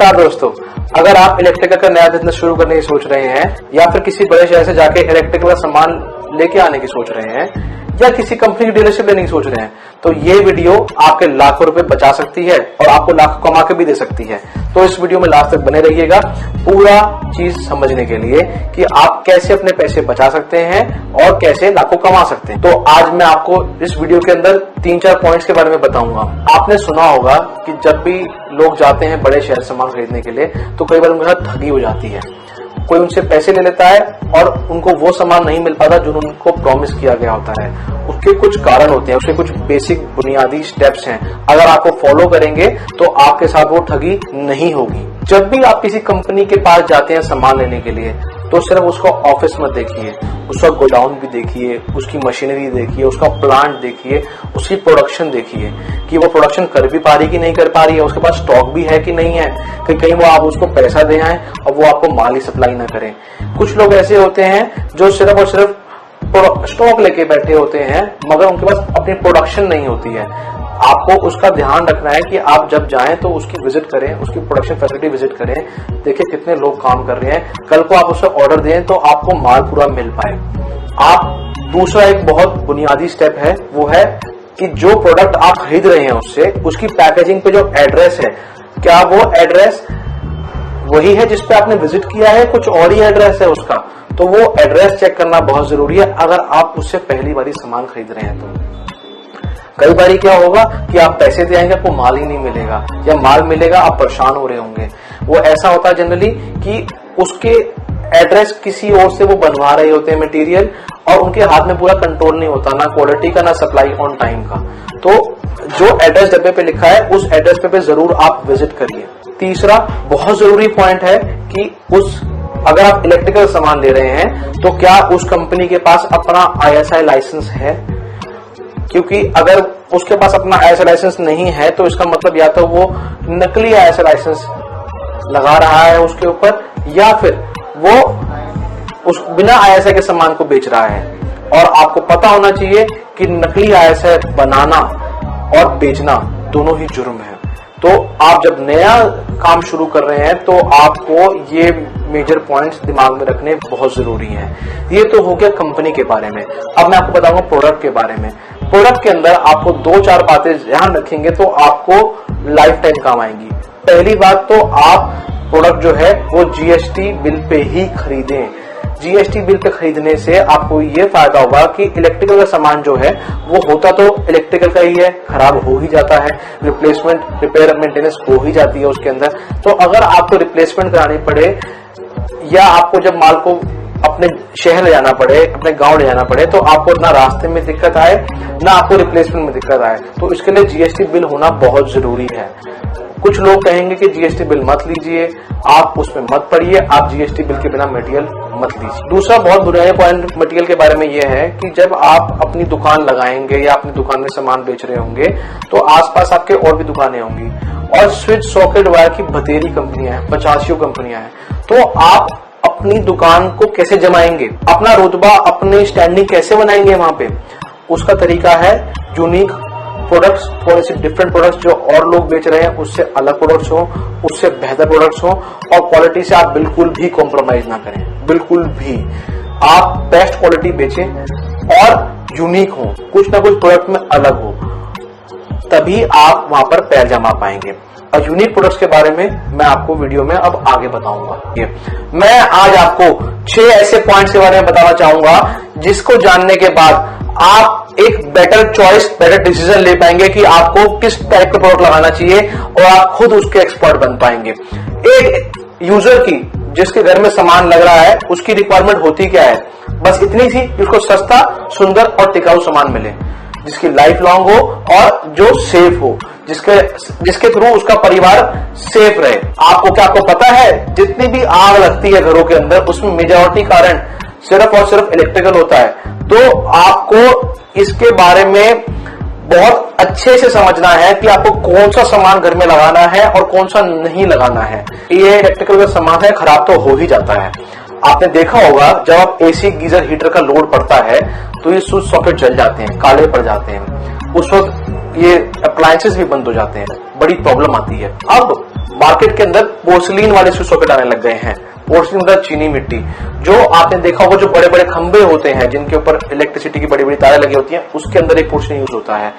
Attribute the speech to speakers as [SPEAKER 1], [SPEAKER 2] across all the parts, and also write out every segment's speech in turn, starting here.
[SPEAKER 1] नमस्कार दोस्तों, अगर आप इलेक्ट्रिकल का नया बिजनेस शुरू करने की सोच रहे हैं या फिर किसी बड़े शहर से जाके इलेक्ट्रिकल का सामान लेके आने की सोच रहे हैं या किसी कंपनी की डीलरशिप लेने की सोच रहे हैं, तो ये वीडियो आपके लाखों रुपए बचा सकती है और आपको लाखों कमा के भी दे सकती है। तो इस वीडियो में लास्ट तक बने रहिएगा पूरा चीज समझने के लिए कि आप कैसे अपने पैसे बचा सकते हैं और कैसे लाखों कमा सकते हैं। तो आज मैं आपको इस वीडियो के अंदर 3-4 पॉइंट्स के बारे में बताऊंगा। आपने सुना होगा कि जब भी लोग जाते हैं बड़े शहर सामान खरीदने के लिए तो कई बार उनके साथ ठगी हो जाती है। कोई उनसे पैसे ले लेता है और उनको वो सामान नहीं मिल पाता जो उनको प्रॉमिस किया गया होता है। उसके कुछ कारण होते हैं, उसके कुछ बेसिक बुनियादी स्टेप्स हैं। अगर आप वो फॉलो करेंगे तो आपके साथ वो ठगी नहीं होगी। जब भी आप किसी कंपनी के पास जाते हैं सामान लेने के लिए तो सिर्फ उसका ऑफिस मत देखिए, उसका गोडाउन भी देखिए, उसकी मशीनरी देखिए, उसका प्लांट देखिए, उसकी प्रोडक्शन देखिए कि वो प्रोडक्शन कर भी पा रही कि नहीं कर पा रही है, उसके पास स्टॉक भी है कि नहीं है, कि कहीं वो आप उसको पैसा दे आए और वो आपको माल ही सप्लाई ना करें। कुछ लोग ऐसे होते हैं जो सिर्फ और सिर्फ स्टॉक लेके बैठे होते हैं मगर उनके पास अपनी प्रोडक्शन नहीं होती है। आपको उसका ध्यान रखना है कि आप जब जाएं तो उसकी विजिट करें, उसकी प्रोडक्शन फैसिलिटी विजिट करें, देखिए कितने लोग काम कर रहे हैं। कल को आप उसे ऑर्डर दें तो आपको माल पूरा मिल पाए। आप दूसरा एक बहुत बुनियादी स्टेप है वो है कि जो प्रोडक्ट आप खरीद रहे हैं उससे उसकी पैकेजिंग पे जो एड्रेस है, क्या वो एड्रेस वही है जिसपे आपने विजिट किया है, कुछ और ही एड्रेस है उसका, तो वो एड्रेस चेक करना बहुत जरूरी है अगर आप उससे पहली बारी सामान खरीद रहे हैं तो। कई बारी क्या होगा कि आप पैसे दे आएंगे, आपको माल ही नहीं मिलेगा, या माल मिलेगा आप परेशान हो रहे होंगे। वो ऐसा होता है जनरली कि उसके एड्रेस किसी और से वो बनवा रहे होते हैं मटेरियल और उनके हाथ में पूरा कंट्रोल नहीं होता, ना क्वालिटी का ना सप्लाई ऑन टाइम का। तो जो एड्रेस डब्बे पे लिखा है उस एड्रेस पे जरूर आप विजिट करिए। तीसरा बहुत जरूरी पॉइंट है कि अगर आप इलेक्ट्रिकल सामान ले रहे हैं तो क्या उस कंपनी के पास अपना ISI लाइसेंस है, क्योंकि अगर उसके पास अपना ISI लाइसेंस नहीं है तो इसका मतलब या तो वो नकली ISI लाइसेंस लगा रहा है उसके ऊपर या फिर वो उस बिना ISI के सामान को बेच रहा है। और आपको पता होना चाहिए कि नकली ISI बनाना और बेचना दोनों ही जुर्म है। तो आप जब नया काम शुरू कर रहे हैं तो आपको ये मेजर पॉइंट्स दिमाग में रखने बहुत जरूरी हैं। ये तो हो गया कंपनी के बारे में। अब मैं आपको बताऊंगा प्रोडक्ट के बारे में। प्रोडक्ट के अंदर आपको 2-4 बातें ध्यान रखेंगे तो आपको लाइफ टाइम काम आएंगी। पहली बात तो आप प्रोडक्ट जो है वो GST बिल पे ही खरीदें। GST बिल पे खरीदने से आपको ये फायदा होगा कि इलेक्ट्रिकल का सामान जो है वो होता तो इलेक्ट्रिकल का ही है, खराब हो ही जाता है, रिप्लेसमेंट रिपेयर मेंटेनेंस हो ही जाती है उसके अंदर। तो अगर आपको रिप्लेसमेंट करानी पड़े या आपको जब माल को अपने शहर ले जाना पड़े, अपने गांव ले जाना पड़े, तो आपको ना रास्ते में दिक्कत आए ना आपको रिप्लेसमेंट में दिक्कत आए, तो इसके लिए GST बिल होना बहुत जरूरी है। कुछ लोग कहेंगे कि GST बिल मत लीजिए, आप उसमें मत पड़िए, आप GST बिल के बिना मटेरियल मत लीजिए। दूसरा बहुत बुनियादी पॉइंट मटेरियल के बारे में यह है कि जब आप अपनी दुकान लगाएंगे या अपनी दुकान में सामान बेच रहे होंगे तो आसपास आपके और भी दुकानें होंगी और स्विच सॉकेट वायर की बतेरी कंपनियां हैं, 50 कंपनियां हैं। तो आप अपनी दुकान को कैसे जमाएंगे, अपना रुतबा, अपनी स्टैंडिंग कैसे बनाएंगे वहां पे, उसका तरीका है यूनिक प्रोडक्ट्स, थोड़े से डिफरेंट प्रोडक्ट्स जो और लोग बेच रहे हैं उससे अलग प्रोडक्ट्स हो, उससे बेहतर प्रोडक्ट्स हो और क्वालिटी से आप बिल्कुल भी कॉम्प्रोमाइज ना करें। बिल्कुल भी आप बेस्ट क्वालिटी बेचें और यूनिक हो, कुछ ना कुछ प्रोडक्ट में अलग हो, तभी आप वहां पर पैर जमा पाएंगे। और यूनिक प्रोडक्ट्स के बारे में मैं आपको वीडियो में अब आगे बताऊंगा। मैं आज आपको 6 ऐसे पॉइंट्स के बारे में बताना चाहूंगा जिसको जानने के बाद आप एक बेटर चॉइस, बेटर डिसीजन ले पाएंगे कि आपको किस टाइप का प्रोडक्ट लगाना चाहिए और आप खुद उसके एक्सपर्ट बन पाएंगे। एक यूजर की जिसके घर में सामान लग रहा है उसकी रिक्वायरमेंट होती क्या है, बस इतनी सी कि उसको सस्ता, सुंदर और टिकाऊ सामान मिले, जिसकी लाइफ लॉन्ग हो और जो सेफ हो, जिसके थ्रू उसका परिवार सेफ रहे। आपको पता है जितनी भी आग लगती है घरों के अंदर उसमें मेजॉरिटी कारण सिर्फ और सिर्फ इलेक्ट्रिकल होता है। तो आपको इसके बारे में बहुत अच्छे से समझना है कि आपको कौन सा सामान घर में लगाना है और कौन सा नहीं लगाना है। ये इलेक्ट्रिकल का सामान है, खराब तो हो ही जाता है। आपने देखा होगा जब आप AC गीजर हीटर का लोड पड़ता है तो ये स्विच सॉकेट जल जाते हैं, काले पड़ जाते हैं, उस वक्त ये अप्लायंसेस भी बंद हो जाते हैं। बड़ी प्रॉब्लम आती है। अब मार्केट के अंदर पोर्सिलीन वाले स्विच सॉकेट आने लग गए हैं। पोर्सिलीन मतलब चीनी मिट्टी, जो आपने देखा होगा जो बड़े बड़े खंभे होते हैं जिनके ऊपर इलेक्ट्रिसिटी की बड़ी बड़ी तारें लगी होती हैं, उसके अंदर एक पोर्सिलीन यूज होता है।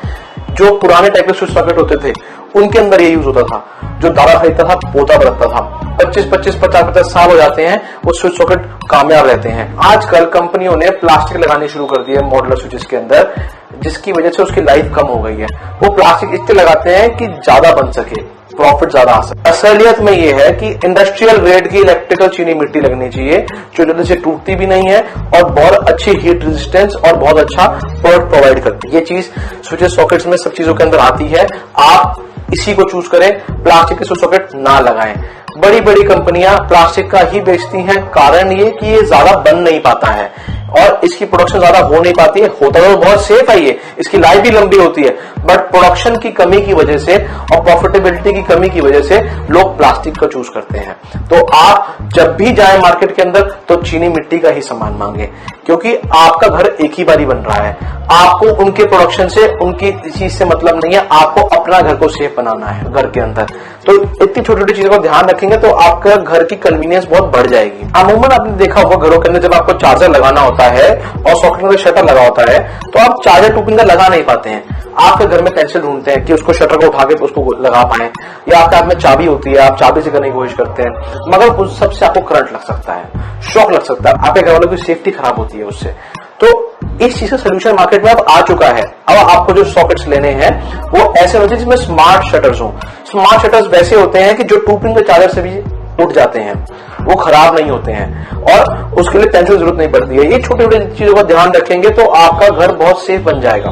[SPEAKER 1] जो पुराने टाइप के स्विच सॉकेट होते थे उनके अंदर ये यूज होता था। जो दादा खरीदता था पोता बरतता था, 25-50 साल हो जाते हैं, वो स्विच सॉकेट कामयाब रहते हैं। आजकल कंपनियों ने प्लास्टिक लगानी शुरू कर दी है मॉड्यूलर स्विचेस के अंदर, जिसकी वजह से उसकी लाइफ कम हो गई है। वो प्लास्टिक इसलिए लगाते हैं कि ज्यादा बन सके, प्रॉफिट ज्यादा आ सके। असलियत में ये है कि इंडस्ट्रियल ग्रेड की इलेक्ट्रिकल चीनी मिट्टी लगनी चाहिए, जो जल्दी से टूटती भी नहीं है और बहुत अच्छी हीट रेजिस्टेंस और बहुत अच्छा प्रोडक्ट प्रोवाइड करती है। ये चीज स्विचेस सॉकेट्स में सब चीजों के अंदर आती है। आप इसी को चूज करें, प्लास्टिक के स्विच सॉकेट ना लगाएं। बड़ी बड़ी कंपनियां प्लास्टिक का ही बेचती हैं, कारण ये कि ये ज्यादा बन नहीं पाता है और इसकी प्रोडक्शन ज्यादा हो नहीं पाती है। होता तो बहुत सेफ है, ये इसकी लाइफ भी लंबी होती है, बट प्रोडक्शन की कमी की वजह से और प्रॉफिटेबिलिटी की कमी की वजह से लोग प्लास्टिक का चूज करते हैं। तो आप जब भी जाएं मार्केट के अंदर तो चीनी मिट्टी का ही सामान मांगे, क्योंकि आपका घर एक ही बारी बन रहा है। आपको उनके प्रोडक्शन से, उनकी चीज से मतलब नहीं है, आपको अपना घर को सेफ बनाना है घर के अंदर। तो इतनी छोटी छोटी चीजों का ध्यान रखेंगे तो आपका घर की कन्वीनियंस बहुत बढ़ जाएगी। अमूमन आपने देखा होगा घरों के अंदर जब आपको चार्जर लगाना होता है और सॉकेट में शटर लगा होता है तो आप चार्जर टू पिन लगा नहीं पाते हैं। आपके घर में पेंसिल ढूंढते हैं कि उसको शटर को उठा के उसको लगा पाए, या आपके हाथ में चाबी होती है, आप चाबी से करने की कोशिश करते हैं, मगर उस सबसे आपको करंट लग सकता है, शॉक लग सकता है, आपके घर वालों की सेफ्टी खराब होती है उससे। तो इस चीज का सोल्यूशन मार्केट में अब आ चुका है। अब आपको जो सॉकेट्स लेने हैं वो ऐसे होते हैं जिसमें स्मार्ट शटर्स हो। स्मार्ट शटर्स वैसे होते हैं कि जो 2 पिन के चार्जर से भी उठ जाते हैं, वो खराब नहीं होते हैं और उसके लिए पेंसिल जरूरत नहीं पड़ती है। ये छोटी छोटी चीजों का ध्यान रखेंगे तो आपका घर बहुत सेफ बन जाएगा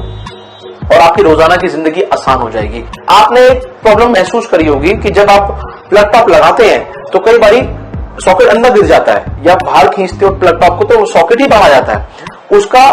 [SPEAKER 1] और आपकी रोजाना की जिंदगी आसान हो जाएगी। आपने एक प्रॉब्लम महसूस करी होगी कि जब आप प्लग टॉप लगाते हैं तो कई बारी सॉकेट अंदर गिर जाता है, या बाहर खींचते हो प्लग टॉप को तो सॉकेट ही बाहर आ जाता है। उसका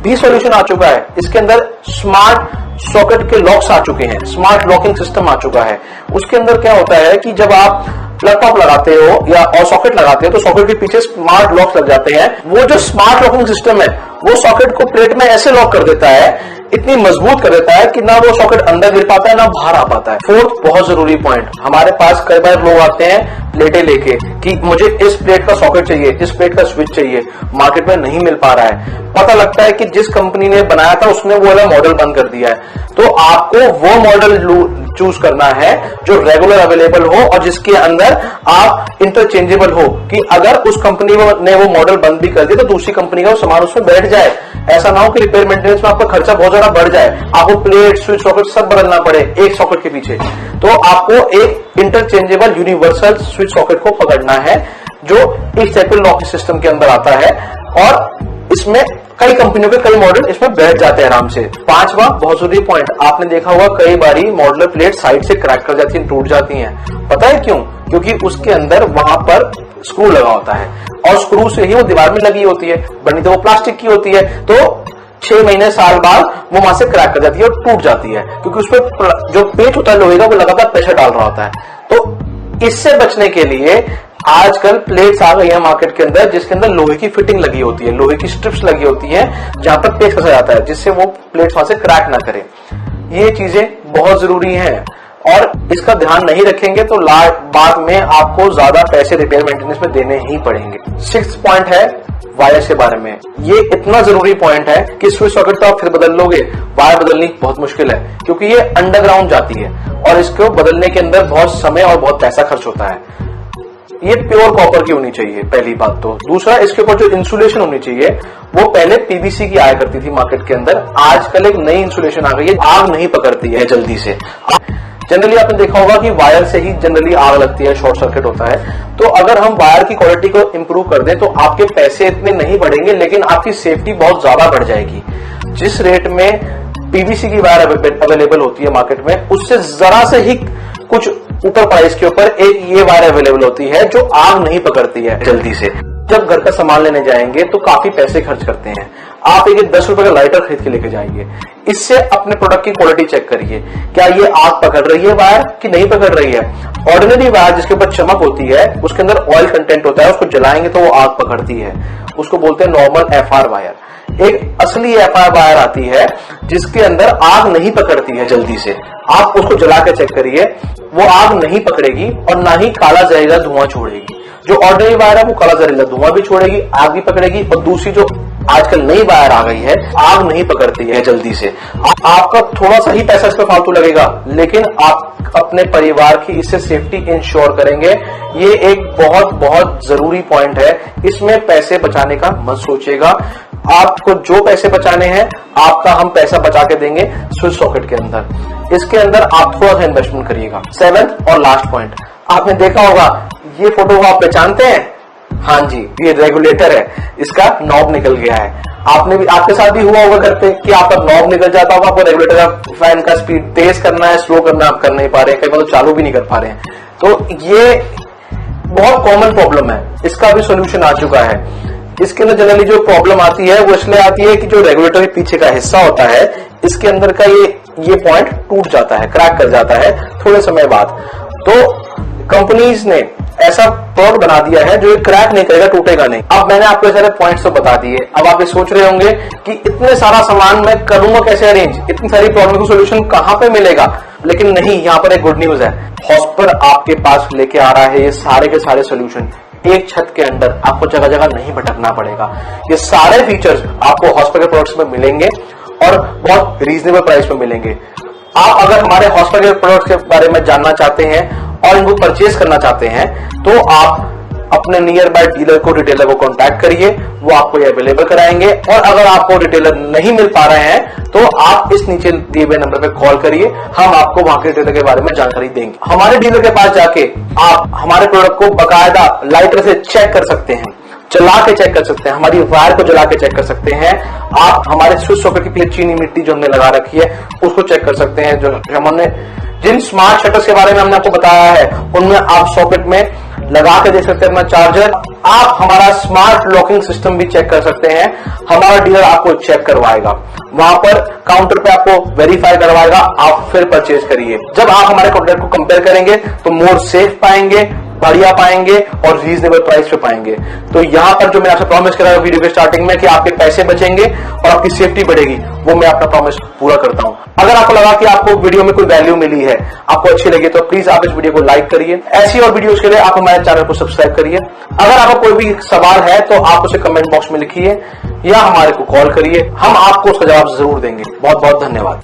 [SPEAKER 1] भी सॉल्यूशन आ चुका है। इसके अंदर स्मार्ट सॉकेट के लॉक्स आ चुके हैं, स्मार्ट लॉकिंग सिस्टम आ चुका है। उसके अंदर क्या होता है कि जब आप प्लग टॉप लगाते हो या और सॉकेट लगाते हो तो सॉकेट के पीछे स्मार्ट लॉक्स लग जाते हैं। वो जो स्मार्ट लॉकिंग सिस्टम है वो सॉकेट को प्लेट में ऐसे लॉक कर देता है, इतनी मजबूत कर देता है कि ना वो सॉकेट अंदर गिर पाता है ना बाहर आ पाता है। फोर्थ बहुत जरूरी पॉइंट, हमारे पास कई बार लोग आते हैं प्लेटें लेके कि मुझे इस प्लेट का सॉकेट चाहिए, इस प्लेट का स्विच चाहिए, मार्केट में नहीं मिल पा रहा है। पता लगता है कि जिस कंपनी ने बनाया था उसने वो वाला मॉडल बंद कर दिया है। तो आपको वो मॉडल चूज करना है जो रेगुलर अवेलेबल हो और जिसके अंदर आप इंटरचेंजेबल हो, कि अगर उस कंपनी ने वो मॉडल बंद भी कर दिया तो दूसरी कंपनी का वो सामान उसमें बैठ जाए। ऐसा ना हो कि रिपेयर मेंटेनेंस में आपका खर्चा बहुत ज्यादा बढ़ जाए, आपको प्लेट स्विच सॉकेट सब बदलना पड़े एक सॉकेट के पीछे। तो आपको एक इंटरचेंजेबल यूनिवर्सल स्विच सॉकेट को पकड़ना है जो इस टाइप के लॉकिंग सिस्टम के अंदर आता है और इसमें कई कंपनियों के कई मॉडल इसमें बैठ जाते हैं आराम से। पांचवा बहुत जरूरी पॉइंट, आपने देखा होगा कई बारी मॉडुलर प्लेट साइड से क्रैक कर जाती है, टूट जाती हैं। पता है क्यों? क्योंकि उसके अंदर वहां पर स्क्रू लगा होता है और स्क्रू से ही वो दीवार में लगी होती है, बनी तो वो प्लास्टिक की होती है। तो 6 महीने साल बाद वो वहां से क्रैक कर जाती है और टूट जाती है, क्योंकि उस पर जो पेच होता है लोहे का वो लगातार प्रेशर डाल रहा होता है। तो इससे बचने के लिए आजकल प्लेट्स आ गई है मार्केट के अंदर जिसके अंदर लोहे की फिटिंग लगी होती है, लोहे की स्ट्रिप्स लगी होती है जहां पर पेच कसा जाता है, जिससे वो प्लेट्स वहां से क्रैक ना करे। ये चीजें बहुत जरूरी हैं और इसका ध्यान नहीं रखेंगे तो बाद में आपको ज्यादा पैसे रिपेयर मेंटेनेंस में देने ही पड़ेंगे। 6th पॉइंट है वायर के बारे में। ये इतना जरूरी पॉइंट है कि स्विच सॉकेट तो आप फिर बदल लोगे, वायर बदलनी बहुत मुश्किल है क्योंकि ये अंडरग्राउंड जाती है और इसको बदलने के अंदर बहुत समय और बहुत पैसा खर्च होता है। ये प्योर कॉपर की होनी चाहिए, पहली बात तो। दूसरा, इसके ऊपर जो इंसुलेशन होनी चाहिए वो पहले पीवीसी की आया करती थी मार्केट के अंदर, आजकल एक नई इंसुलेशन आ गई है, आग नहीं पकड़ती है जल्दी से। जनरली आपने देखा होगा कि वायर से ही जनरली आग लगती है, शॉर्ट सर्किट होता है। तो अगर हम वायर की क्वालिटी को इंप्रूव कर दें तो आपके पैसे इतने नहीं बढ़ेंगे लेकिन आपकी सेफ्टी बहुत ज्यादा बढ़ जाएगी। जिस रेट में पीवीसी की वायर अवेलेबल होती है मार्केट में, उससे जरा से ही कुछ ऊपर प्राइस के ऊपर एक ये वायर अवेलेबल होती है जो आग नहीं पकड़ती है जल्दी से। जब घर का सामान लेने जाएंगे तो काफी पैसे खर्च करते हैं, आप एक 10 रुपए का लाइटर खरीद के लेके जाइए। इससे अपने प्रोडक्ट की क्वालिटी चेक करिए, क्या ये आग पकड़ रही है वायर कि नहीं पकड़ रही है। ऑर्डिनरी वायर जिसके ऊपर चमक होती है उसके अंदर ऑयल कंटेंट होता है, उसको जलाएंगे तो वो आग पकड़ती है, उसको बोलते हैं नॉर्मल FR वायर। एक असली एफआईआर वायर आती है जिसके अंदर आग नहीं पकड़ती है जल्दी से। आप उसको जला के चेक करिए, वो आग नहीं पकड़ेगी और ना ही काला जहरीला धुआं छोड़ेगी। जो ऑर्डिनरी वायर है वो काला जहरीला धुआं भी छोड़ेगी, आग भी पकड़ेगी। और दूसरी जो आजकल नई वायर आ गई है, आग नहीं पकड़ती है जल्दी से। आपका थोड़ा सा ही पैसा इस पर फालतू लगेगा, लेकिन आप अपने परिवार की इससे सेफ्टी इंश्योर करेंगे। ये एक बहुत बहुत जरूरी पॉइंट है, इसमें पैसे बचाने का मत सोचिएगा। आपको जो पैसे बचाने हैं, आपका हम पैसा बचा के देंगे स्विच सॉकेट के अंदर। इसके अंदर आप थोड़ा सा इन्वेस्टमेंट करिएगा। 7th और लास्ट पॉइंट, आपने देखा होगा ये फोटो को आप पहचानते हैं? हाँ जी, ये रेगुलेटर है, इसका नॉब निकल गया है। आपने भी, आपके साथ भी हुआ होगा घर पे कि आपका नॉब निकल जाता होगा, आपको रेगुलेटर का फैन का स्पीड तेज करना है, स्लो करना है, आप कर नहीं पा रहे हैं, कई बार तो चालू भी नहीं कर पा रहे हैं। तो ये बहुत कॉमन प्रॉब्लम है, इसका भी सोल्यूशन आ चुका है। इसके अंदर जनरली जो प्रॉब्लम आती है वो इसलिए आती है कि जो रेगुलेटर के पीछे का हिस्सा होता है, इसके अंदर का ये पॉइंट टूट जाता है, क्रैक कर जाता है थोड़े समय बाद। तो कंपनीज ने ऐसा प्रोडक्ट बना दिया है जो ये क्रैक नहीं करेगा, टूटेगा नहीं। अब मैंने आपको सारे पॉइंट्स तो बता दिए। अब आप ये सोच रहे होंगे कि इतने सारा सामान मैं करूंगा कैसे अरेंज, इतनी सारी प्रॉब्लम का सोल्यूशन कहां पे मिलेगा? लेकिन नहीं, यहाँ पर एक गुड न्यूज है, हॉस्पर आपके पास लेके आ रहा है ये सारे के सारे सोल्यूशन। एक छत के अंदर आपको जगह जगह नहीं भटकना पड़ेगा। ये सारे फीचर्स आपको हॉस्पर के प्रोडक्ट्स में मिलेंगे और बहुत रीजनेबल प्राइस में मिलेंगे। आप अगर हमारे हॉस्पर के प्रोडक्ट्स के बारे में जानना चाहते हैं और इनको परचेज करना चाहते हैं, तो आप अपने नियर बाय डीलर को, रिटेलर को कांटेक्ट करिए, वो आपको ये अवेलेबल कराएंगे। और अगर आपको रिटेलर नहीं मिल पा रहे हैं तो आप इस नीचे दिए हुए नंबर पे कॉल करिए, हम आपको वहां के रिटेलर के बारे में जानकारी देंगे। हमारे डीलर के पास जाके आप हमारे प्रोडक्ट को बाकायदा लाइटर से चेक कर सकते हैं, जला के चेक कर सकते हैं, हमारी वायर को जला के चेक कर सकते हैं। आप हमारे स्विच सॉकेट की चीनी मिट्टी जो हमने लगा रखी है उसको चेक कर सकते हैं। जो हमने जिन स्मार्ट शटर्स के बारे में हमने आपको बताया है, उनमें आप सॉकेट में लगा के देख सकते हैं अपना चार्जर। आप हमारा स्मार्ट लॉकिंग सिस्टम भी चेक कर सकते हैं, हमारा डीलर आपको चेक करवाएगा, वहां पर काउंटर पे आपको वेरीफाई करवाएगा, आप फिर परचेज करिए। जब आप हमारे प्रोडक्ट को कंपेयर करेंगे तो मोर सेफ पाएंगे, बढ़िया पाएंगे और रीजनेबल प्राइस पे पाएंगे। तो यहाँ पर जो मैं आपसे प्रॉमिस कर रहा हूँ वीडियो के स्टार्टिंग में कि आपके पैसे बचेंगे और आपकी सेफ्टी बढ़ेगी, वो मैं अपना प्रॉमिस पूरा करता हूँ। अगर आपको लगा कि आपको वीडियो में कोई वैल्यू मिली है, आपको अच्छी लगी, तो प्लीज आप इस वीडियो को लाइक करिए। ऐसी और वीडियोस के लिए आप हमारे चैनल को सब्सक्राइब करिए। अगर आपको कोई भी सवाल है तो आप उसे कमेंट बॉक्स में लिखिए या हमारे को कॉल करिए, हम आपको उसका जवाब जरूर देंगे। बहुत बहुत धन्यवाद।